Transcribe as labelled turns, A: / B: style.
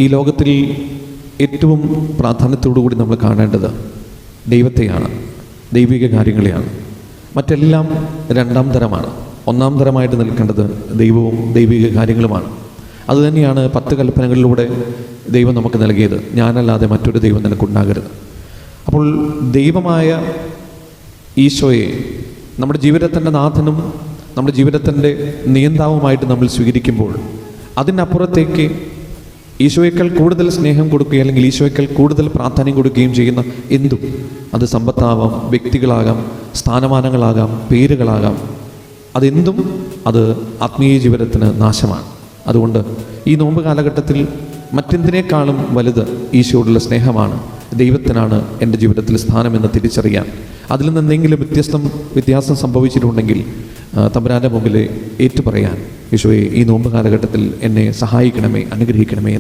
A: ഈ ലോകത്തിൽ ഏറ്റവും പ്രാധാന്യത്തോടുകൂടി നമ്മൾ കാണേണ്ടത് ദൈവത്തെയാണ്, ദൈവിക കാര്യങ്ങളെയാണ്. മറ്റെല്ലാം രണ്ടാം തരമാണ്. ഒന്നാം തരമായിട്ട് നിൽക്കേണ്ടത് ദൈവവും ദൈവിക കാര്യങ്ങളുമാണ്. അതുതന്നെയാണ് 10 കൽപ്പനകളിലൂടെ ദൈവം നമുക്ക് നൽകിയത്. ഞാനല്ലാതെ മറ്റൊരു ദൈവം നിനക്കുണ്ടാകരുത്. അപ്പോൾ ദൈവമായ ഈശോയെ നമ്മുടെ ജീവിതത്തിൻ്റെ നാഥനും നമ്മുടെ ജീവിതത്തിൻ്റെ നിയന്താവുമായിട്ട് നമ്മൾ സ്വീകരിക്കുമ്പോൾ അതിനപ്പുറത്തേക്ക് ഈശോയേക്കാൾ കൂടുതൽ സ്നേഹം കൊടുക്കുകയും അല്ലെങ്കിൽ ഈശോയേക്കാൾ കൂടുതൽ പ്രാധാന്യം കൊടുക്കുകയും ചെയ്യുന്ന എന്തും, അത് സമ്പത്താവാം, വ്യക്തികളാകാം, സ്ഥാനമാനങ്ങളാകാം, പേരുകളാകാം, അതെന്തും അത് ആത്മീയ ജീവിതത്തിന് നാശമാണ്. അതുകൊണ്ട് ഈ നോമ്പ് കാലഘട്ടത്തിൽ മറ്റെന്തിനേക്കാളും വലുത് ഈശോയോടുള്ള സ്നേഹമാണ്. ദൈവത്തിനാണ് എൻ്റെ ജീവിതത്തിൽ സ്ഥാനമെന്ന് തിരിച്ചറിയാൻ, അതിൽ നിന്ന് എന്തെങ്കിലും വ്യത്യാസം സംഭവിച്ചിട്ടുണ്ടെങ്കിൽ തമ്പുരാൻ്റെ മുമ്പിൽ ഏറ്റുപറയാൻ, ഈശോയെ ഈ നോമ്പ് കാലഘട്ടത്തിൽ എന്നെ സഹായിക്കണമേ, അനുഗ്രഹിക്കണമേ.